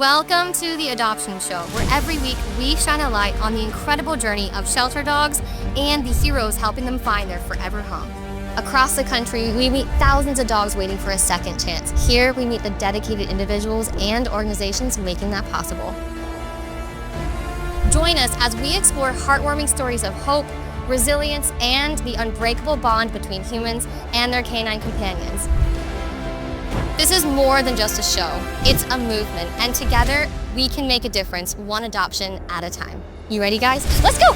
Welcome to the Adoption Show, where every week we shine a light on the incredible journey of shelter dogs and the heroes helping them find their forever home. Across the country, we meet thousands of dogs waiting for a second chance. Here, we meet the dedicated individuals and organizations making that possible. Join us as we explore heartwarming stories of hope, resilience, and the unbreakable bond between humans and their canine companions. This is more than just a show. It's a movement, and together, we can make a difference, one adoption at a time. You ready, guys? Let's go!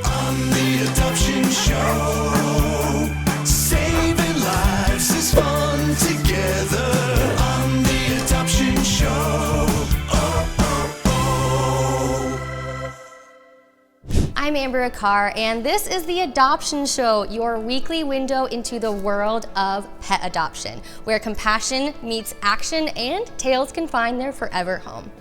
On the Adoption Show, saving lives is fun together. On the Adoption Show, I'm Amber Akar, and this is the Adoption Show, your weekly window into the world of pet adoption, where compassion meets action and tails can find their forever home.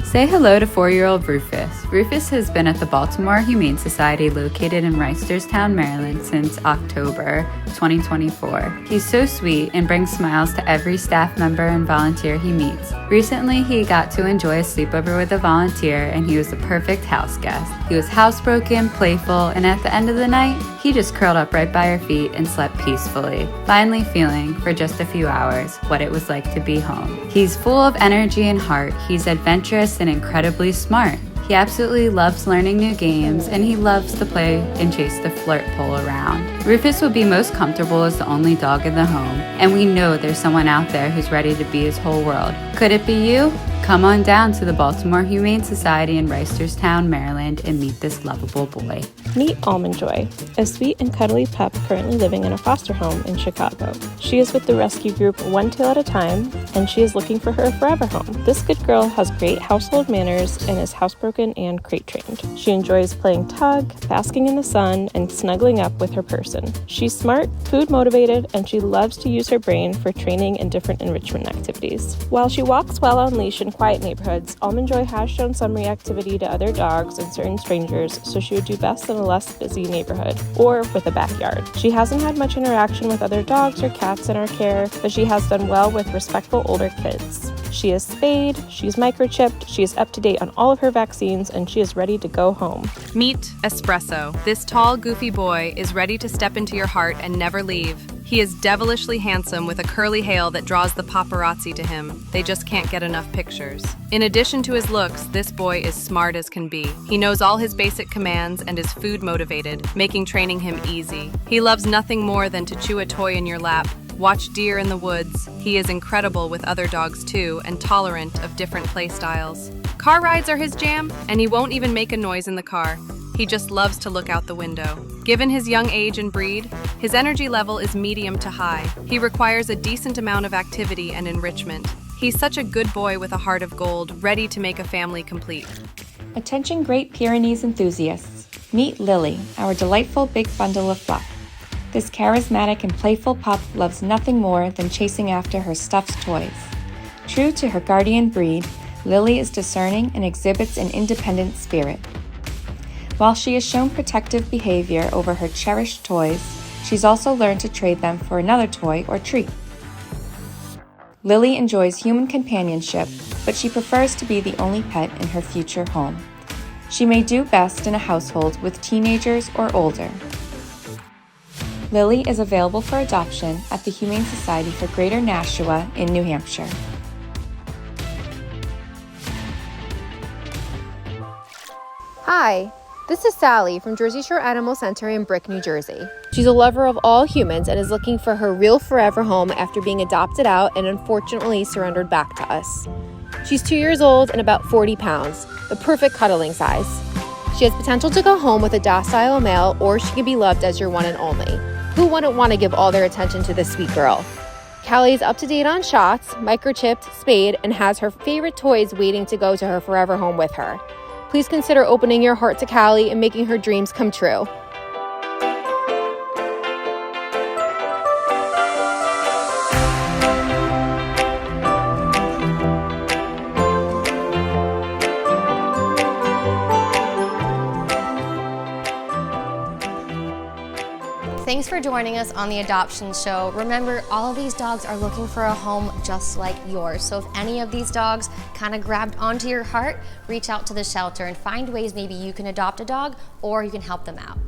Say hello to 4-year-old Rufus. Rufus has been at the Baltimore Humane Society located in Reisterstown, Maryland since October 2024. He's so sweet and brings smiles to every staff member and volunteer he meets. Recently, he got to enjoy a sleepover with a volunteer, and he was the perfect house guest. He was housebroken, playful, and at the end of the night, he just curled up right by her feet and slept peacefully, finally feeling, for just a few hours, what it was like to be home. He's full of energy and heart. He's adventurous and incredibly smart. He absolutely loves learning new games, and he loves to play and chase the flirt pole around. Rufus would be most comfortable as the only dog in the home, and we know there's someone out there who's ready to be his whole world. Could it be you? Come on down to the Baltimore Humane Society in Reisterstown, Maryland, and meet this lovable boy. Meet Almond Joy, a sweet and cuddly pup currently living in a foster home in Chicago. She is with the rescue group One Tail at a Time, and she is looking for her forever home. This good girl has great household manners and is housebroken and crate trained. She enjoys playing tug, basking in the sun, and snuggling up with her person. She's smart, food motivated, and she loves to use her brain for training and different enrichment activities. While she walks well on leash in quiet neighborhoods, Almond Joy has shown some reactivity to other dogs and certain strangers, so she would do best in a less busy neighborhood or with a backyard. She hasn't had much interaction with other dogs or cats in our care, but she has done well with respectful older kids. She is spayed, she's microchipped, she is up to date on all of her vaccines, and she is ready to go home. Meet Espresso. This tall, goofy boy is ready to step into your heart and never leave. He is devilishly handsome with a curly hail that draws the paparazzi to him. They just can't get enough pictures. In addition to his looks, this boy is smart as can be. He knows all his basic commands and is food motivated, making training him easy. He loves nothing more than to chew a toy in your lap, watch deer in the woods. He is incredible with other dogs too, and tolerant of different play styles. Car rides are his jam, and he won't even make a noise in the car. He just loves to look out the window. Given his young age and breed, his energy level is medium to high. He requires a decent amount of activity and enrichment. He's such a good boy with a heart of gold, ready to make a family complete. Attention Great Pyrenees enthusiasts. Meet Lily, our delightful big bundle of fluff. This charismatic and playful pup loves nothing more than chasing after her stuffed toys. True to her guardian breed, Lily is discerning and exhibits an independent spirit. While she has shown protective behavior over her cherished toys, she's also learned to trade them for another toy or treat. Lily enjoys human companionship, but she prefers to be the only pet in her future home. She may do best in a household with teenagers or older. Lily is available for adoption at the Humane Society for Greater Nashua in New Hampshire. Hi, this is Sally from Jersey Shore Animal Center in Brick, New Jersey. She's a lover of all humans and is looking for her real forever home after being adopted out and unfortunately surrendered back to us. She's 2 years old and about 40 pounds, the perfect cuddling size. She has potential to go home with a docile male, or she can be loved as your one and only. Who wouldn't want to give all their attention to this sweet girl? Callie is up to date on shots, microchipped, spayed, and has her favorite toys waiting to go to her forever home with her. Please consider opening your heart to Callie and making her dreams come true. Thanks for joining us on the Adoption Show. Remember, all of these dogs are looking for a home just like yours. So if any of these dogs kind of grabbed onto your heart, reach out to the shelter and find ways maybe you can adopt a dog or you can help them out.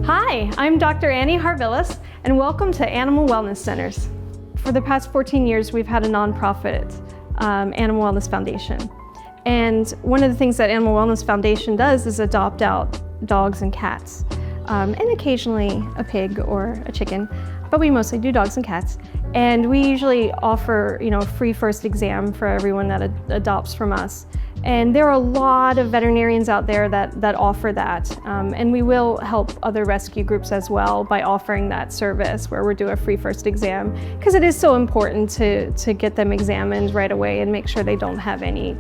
Hi, I'm Dr. Annie Harvillis, and welcome to Animal Wellness Centers. For the past 14 years, we've had a nonprofit Animal Wellness Foundation. And one of the things that Animal Wellness Foundation does is adopt out dogs and cats, and occasionally a pig or a chicken, but we mostly do dogs and cats. And we usually offer, a free first exam for everyone that adopts from us. And there are a lot of veterinarians out there that offer that. And we will help other rescue groups as well by offering that service where we do a free first exam, because it is so important to get them examined right away and make sure they don't have any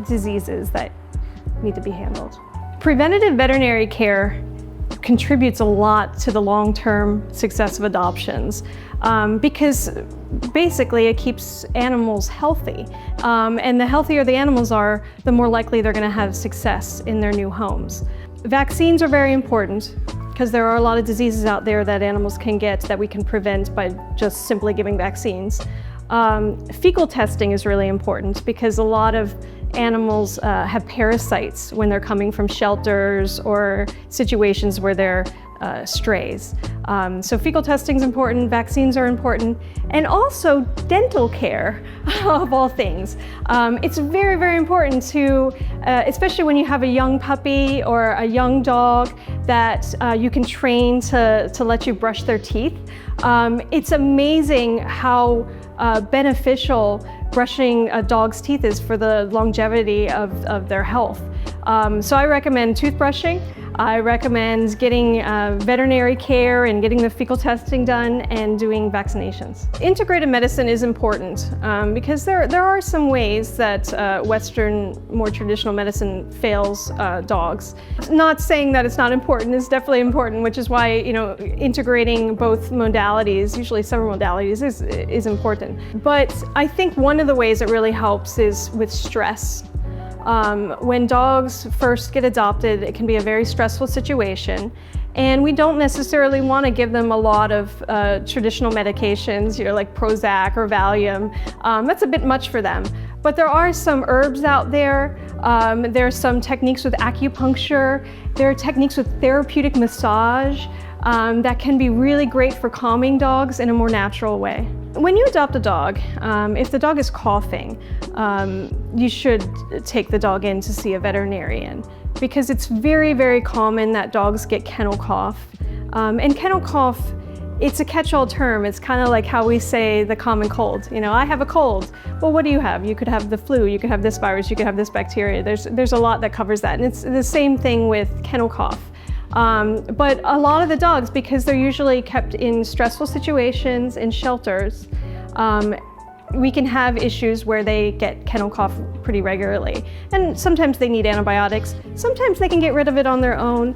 diseases that need to be handled. Preventative veterinary care contributes a lot to the long-term success of adoptions because basically it keeps animals healthy. And the healthier the animals are, the more likely they're going to have success in their new homes. Vaccines are very important because there are a lot of diseases out there that animals can get that we can prevent by just simply giving vaccines. Fecal testing is really important because a lot of animals have parasites when they're coming from shelters or situations where they're strays. So fecal testing is important, vaccines are important, and also dental care, of all things. It's very, very important to, especially when you have a young puppy or a young dog that you can train to let you brush their teeth. It's amazing how beneficial brushing a dog's teeth is for the longevity of their health. So I recommend toothbrushing. I recommend getting veterinary care and getting the fecal testing done and doing vaccinations. Integrated medicine is important because there are some ways that Western, more traditional medicine fails dogs. Not saying that it's not important, it's definitely important, which is why integrating both modalities, usually several modalities, is important. But I think one of the ways it really helps is with stress. When dogs first get adopted, it can be a very stressful situation, and we don't necessarily want to give them a lot of traditional medications, like Prozac or Valium. That's a bit much for them. But there are some herbs out there. There are some techniques with acupuncture. There are techniques with therapeutic massage that can be really great for calming dogs in a more natural way. When you adopt a dog, if the dog is coughing, you should take the dog in to see a veterinarian because it's very, very common that dogs get kennel cough. And kennel cough, it's a catch-all term. It's kind of like how we say the common cold. I have a cold. Well, what do you have? You could have the flu, you could have this virus, you could have this bacteria. There's a lot that covers that. And it's the same thing with kennel cough. But a lot of the dogs, because they're usually kept in stressful situations in shelters, we can have issues where they get kennel cough pretty regularly. And sometimes they need antibiotics. Sometimes they can get rid of it on their own.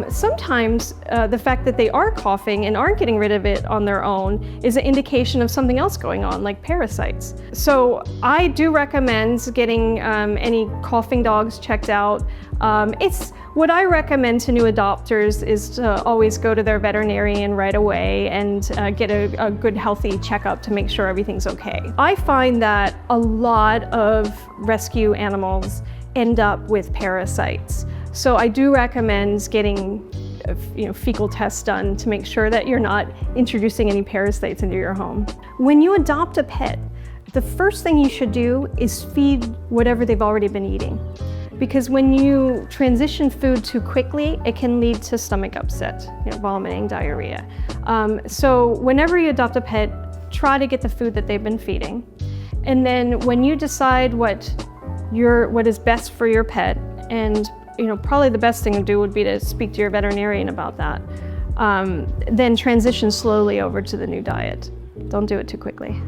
Sometimes the fact that they are coughing and aren't getting rid of it on their own is an indication of something else going on, like parasites. So I do recommend getting any coughing dogs checked out. What I recommend to new adopters is to always go to their veterinarian right away and get a good healthy checkup to make sure everything's okay. I find that a lot of rescue animals end up with parasites. So I do recommend getting fecal tests done to make sure that you're not introducing any parasites into your home. When you adopt a pet, the first thing you should do is feed whatever they've already been eating. Because when you transition food too quickly, it can lead to stomach upset, vomiting, diarrhea. So whenever you adopt a pet, try to get the food that they've been feeding. And then when you decide what is best for your pet, and probably the best thing to do would be to speak to your veterinarian about that, then transition slowly over to the new diet. Don't do it too quickly.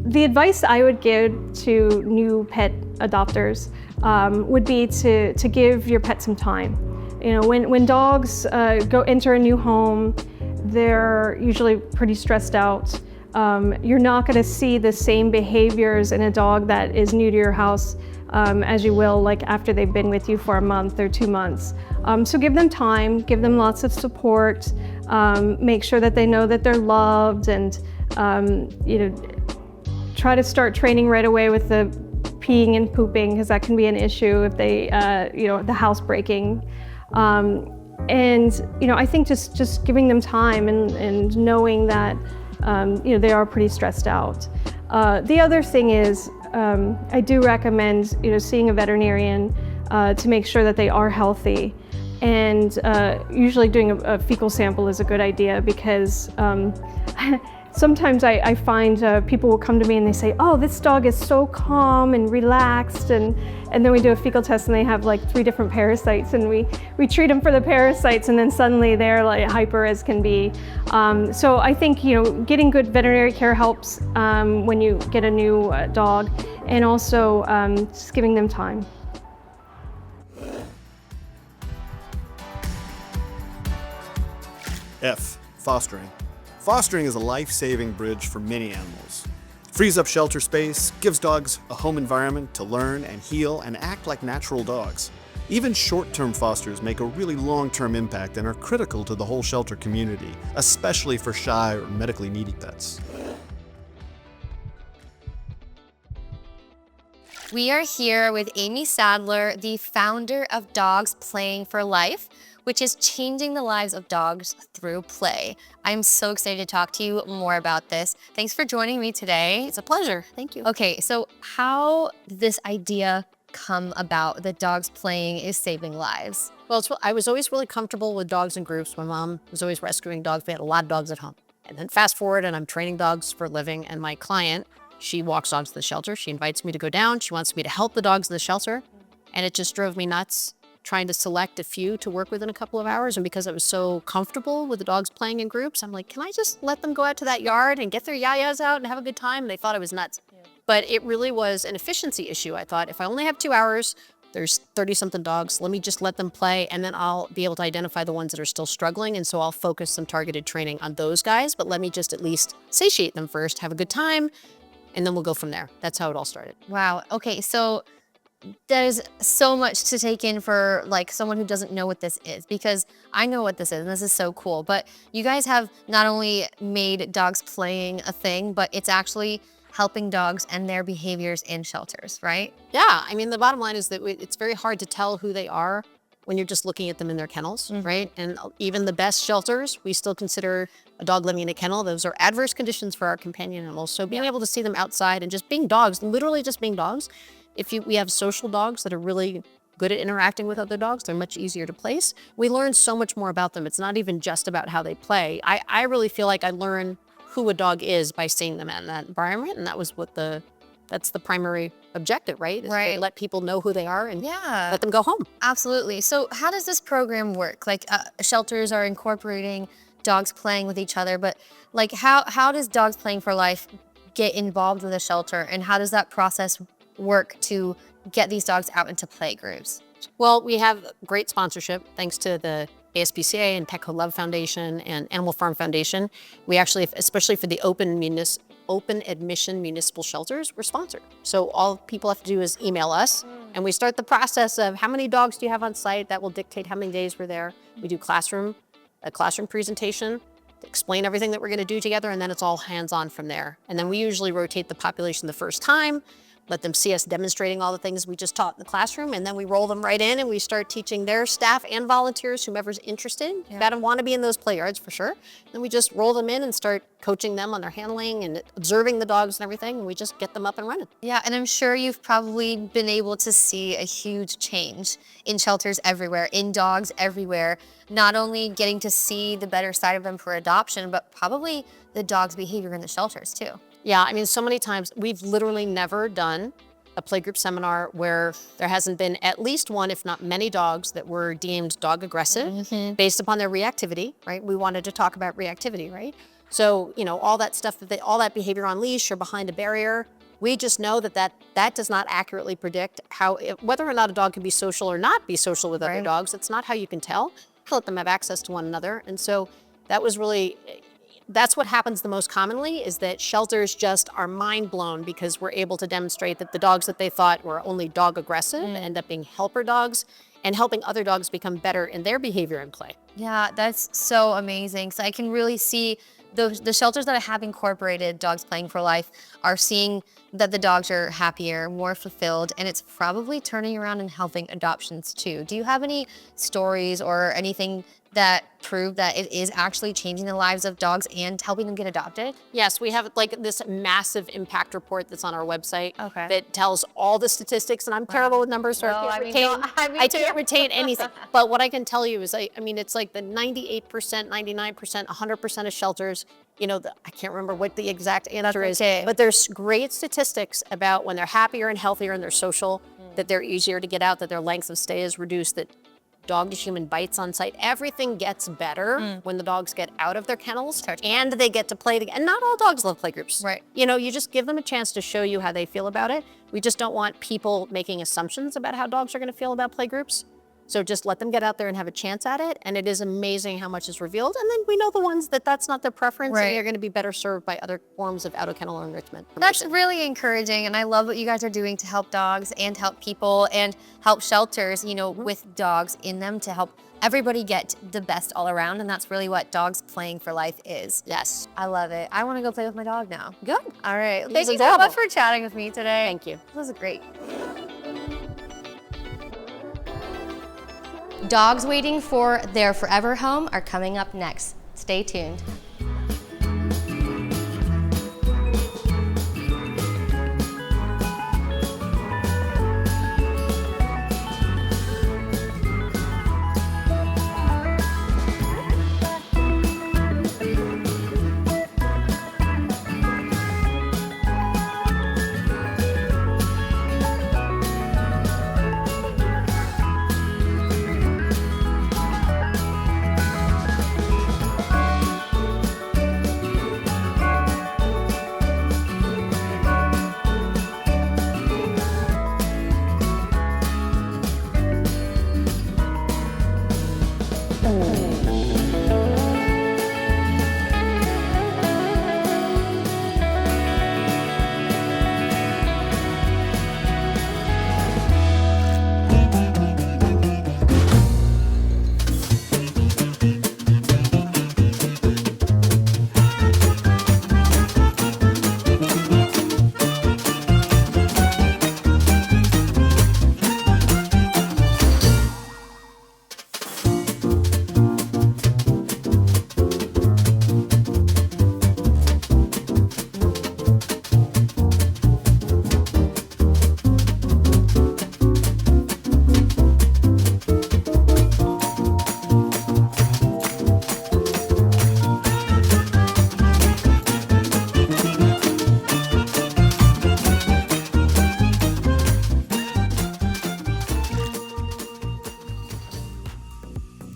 The advice I would give to new pet adopters would be to give your pet some time. When dogs enter a new home, they're usually pretty stressed out. You're not going to see the same behaviors in a dog that is new to your house as you will like after they've been with you for a month or 2 months. So give them time, give them lots of support, make sure that they know that they're loved, and try to start training right away with the peeing and pooping, because that can be an issue if they, the house breaking. I think just giving them time and knowing that, they are pretty stressed out. The other thing is, I do recommend, seeing a veterinarian to make sure that they are healthy. And usually doing a fecal sample is a good idea, because sometimes I find people will come to me and they say, oh, this dog is so calm and relaxed, and then we do a fecal test and they have like 3 different parasites, and we treat them for the parasites, and then suddenly they're like hyper as can be. So I think getting good veterinary care helps when you get a new dog, and also just giving them time. F. Fostering. Fostering is a life-saving bridge for many animals. It frees up shelter space, gives dogs a home environment to learn and heal and act like natural dogs. Even short-term fosters make a really long-term impact and are critical to the whole shelter community, especially for shy or medically needy pets. We are here with Amy Sadler, the founder of Dogs Playing for Life, which is changing the lives of dogs through play. I'm so excited to talk to you more about this. Thanks for joining me today. It's a pleasure. Thank you. Okay, so how did this idea come about that dogs playing is saving lives? Well, I was always really comfortable with dogs in groups. My mom was always rescuing dogs. We had a lot of dogs at home. And then fast forward, and I'm training dogs for a living, and my client, she walks dogs to the shelter. She invites me to go down. She wants me to help the dogs in the shelter. And it just drove me nuts trying to select a few to work with in a couple of hours. And because I was so comfortable with the dogs playing in groups, I'm like, can I just let them go out to that yard and get their yayas out and have a good time? And they thought I was nuts. Yeah. But it really was an efficiency issue. I thought, if I only have 2 hours, there's 30-something dogs, let me just let them play, and then I'll be able to identify the ones that are still struggling. And so I'll focus some targeted training on those guys, but let me just at least satiate them first, have a good time, and then we'll go from there. That's how it all started. Wow, okay, so there's so much to take in for like someone who doesn't know what this is, because I know what this is and this is so cool, but you guys have not only made dogs playing a thing, but it's actually helping dogs and their behaviors in shelters, right? Yeah, I mean, the bottom line is that it's very hard to tell who they are when you're just looking at them in their kennels, right? And even the best shelters, we still consider a dog living in a kennel. Those are adverse conditions for our companion animals. So being able to see them outside and just being dogs, literally just being dogs. We have social dogs that are really good at interacting with other dogs, they're much easier to place. We learn so much more about them. It's not even just about how they play. I really feel like I learn who a dog is by seeing them in that environment, and that was that's the primary objective, right? Is to let people know who they are and let them go home. Absolutely. So how does this program work? Like shelters are incorporating dogs playing with each other, but like how does Dogs Playing for Life get involved with a shelter, and how does that process work to get these dogs out into play groups? Well, we have great sponsorship thanks to the ASPCA and Petco Love Foundation and Animal Farm Foundation. We actually, especially for the open admission municipal shelters, we're sponsored. So all people have to do is email us, and we start the process of how many dogs do you have on site. That will dictate how many days we're there. We do a classroom presentation to explain everything that we're going to do together, and then it's all hands-on from there. And then we usually rotate the population the first time, let them see us demonstrating all the things we just taught in the classroom, and then we roll them right in and we start teaching their staff and volunteers, whomever's interested. You gotta want to be in those play yards for sure. Then we just roll them in and start coaching them on their handling and observing the dogs and everything, and we just get them up and running. Yeah, and I'm sure you've probably been able to see a huge change in shelters everywhere, in dogs everywhere, not only getting to see the better side of them for adoption, but probably the dog's behavior in the shelters too. Yeah, I mean, so many times we've literally never done a playgroup seminar where there hasn't been at least one, if not many dogs that were deemed dog aggressive based upon their reactivity, right? We wanted to talk about reactivity, right? So, all that stuff, all that behavior on leash or behind a barrier, we just know that does not accurately predict whether or not a dog can be social or not be social with other dogs. It's not how you can tell. You let them have access to one another. And so that was really, that's what happens the most commonly, is that shelters just are mind blown because we're able to demonstrate that the dogs that they thought were only dog aggressive end up being helper dogs and helping other dogs become better in their behavior and play. Yeah, that's so amazing. So I can really see the shelters that have incorporated Dogs Playing for Life are seeing that the dogs are happier, more fulfilled, and it's probably turning around and helping adoptions too. Do you have any stories or anything that prove that it is actually changing the lives of dogs and helping them get adopted? Yes, we have like this massive impact report that's on our website that tells all the statistics, and I'm terrible with numbers, so I can't retain anything. But what I can tell you is, I mean, it's like the 98%, 99%, 100% of shelters, you know, I can't remember what the exact answer is, but there's great statistics about when they're happier and healthier and they're social, that they're easier to get out, that their length of stay is reduced, that dog to human bites on site. Everything gets better when the dogs get out of their kennels and they get to play together. And not all dogs love playgroups. Right. You know, you just give them a chance to show you how they feel about it. We just don't want people making assumptions about how dogs are going to feel about playgroups. So just let them get out there and have a chance at it. And it is amazing how much is revealed. And then we know the ones that's not their preference, and they're going to be better served by other forms of out-of-kennel enrichment. That's really encouraging, and I love what you guys are doing to help dogs and help people and help shelters, you know, with dogs in them to help everybody get the best all around, and that's really what Dogs Playing for Life is. Yes. I love it. I want to go play with my dog now. Good. All right. He's Thank you so adorable. much for chatting with me today. Thank you. This was great. Dogs waiting for their forever home are coming up next. Stay tuned.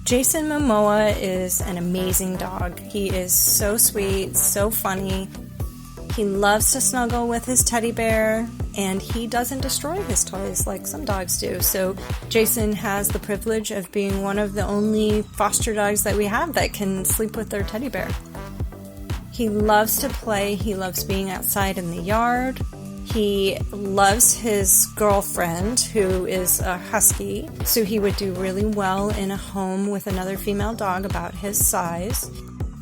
Jason Momoa is an amazing dog. He is so sweet, so funny. He loves to snuggle with his teddy bear, and he doesn't destroy his toys like some dogs do. So Jason has the privilege of being one of the only foster dogs that we have that can sleep with their teddy bear. He loves to play. He loves being outside in the yard. He loves his girlfriend, who is a husky, so he would do really well in a home with another female dog about his size.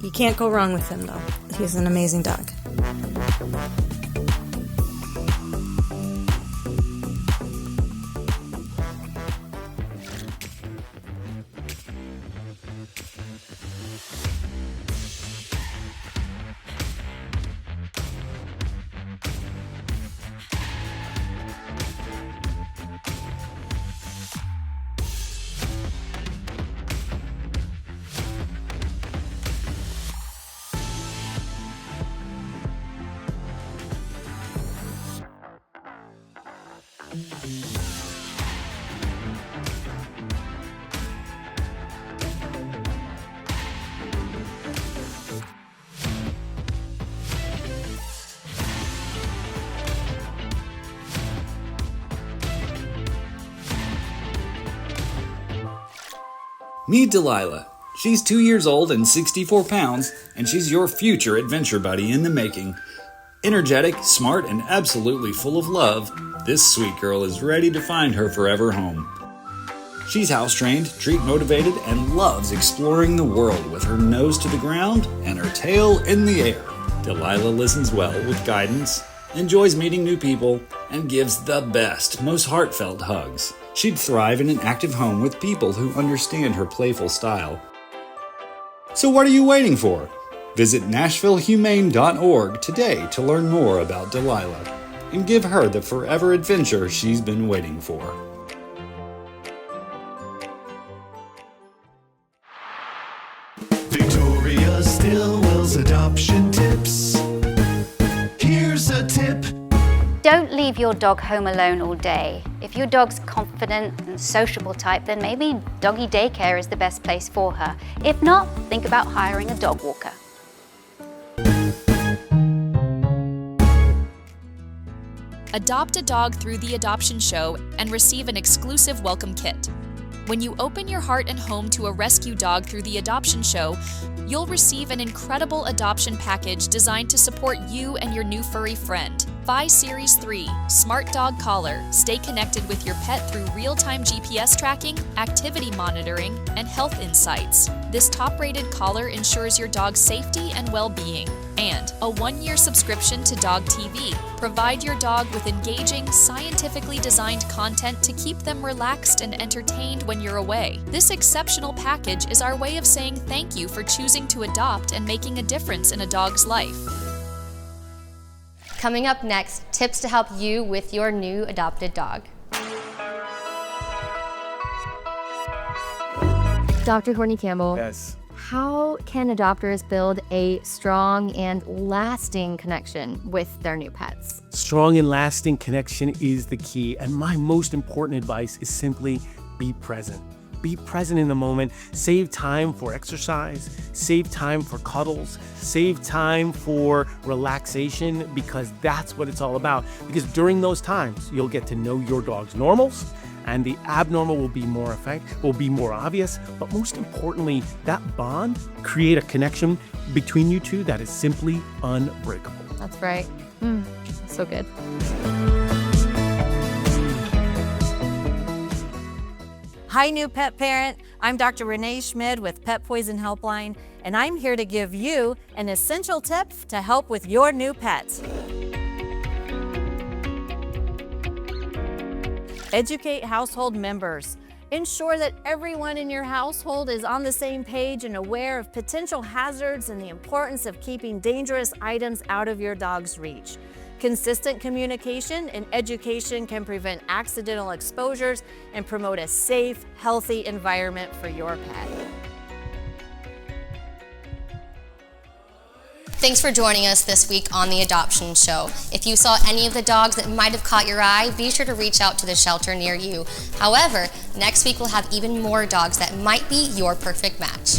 You can't go wrong with him, though. He's an amazing dog. Meet Delilah. She's 2 years old and 64 pounds, and she's your future adventure buddy in the making. Energetic, smart, and absolutely full of love, this sweet girl is ready to find her forever home. She's house-trained, treat-motivated, and loves exploring the world with her nose to the ground and her tail in the air. Delilah listens well with guidance, enjoys meeting new people, and gives the best, most heartfelt hugs. She'd thrive in an active home with people who understand her playful style. So what are you waiting for? Visit NashvilleHumane.org today to learn more about Delilah and give her the forever adventure she's been waiting for. Victoria Stillwell's adoption tips. Here's a tip. Don't leave your dog home alone all day. If your dog's confident and sociable type, then maybe doggy daycare is the best place for her. If not, think about hiring a dog walker. Adopt a dog through the Adoption Show and receive an exclusive welcome kit. When you open your heart and home to a rescue dog through the Adoption Show, you'll receive an incredible adoption package designed to support you and your new furry friend. Buy Series 3, Smart Dog Collar. Stay connected with your pet through real-time GPS tracking, activity monitoring, and health insights. This top-rated collar ensures your dog's safety and well-being. And a 1-year subscription to DOGTV. Provide your dog with engaging, scientifically designed content to keep them relaxed and entertained when you're away. This exceptional package is our way of saying thank you for choosing to adopt and making a difference in a dog's life. Coming up next, tips to help you with your new adopted dog. Dr. Courtney Campbell. Yes. How can adopters build a strong and lasting connection with their new pets? Strong and lasting connection is the key. And my most important advice is simply be present. Be present in the moment. Save time for exercise. Save time for cuddles. Save time for relaxation, because that's what it's all about. Because during those times, you'll get to know your dog's normals, and the abnormal will be more obvious. But most importantly, that bond, create a connection between you two that is simply unbreakable. That's right. So good. Hi, new pet parent. I'm Dr. Renee Schmid with Pet Poison Helpline, and I'm here to give you an essential tip to help with your new pets. Educate household members. Ensure that everyone in your household is on the same page and aware of potential hazards and the importance of keeping dangerous items out of your dog's reach. Consistent communication and education can prevent accidental exposures and promote a safe, healthy environment for your pet. Thanks for joining us this week on The Adoption Show. If you saw any of the dogs that might have caught your eye, be sure to reach out to the shelter near you. However, next week we'll have even more dogs that might be your perfect match.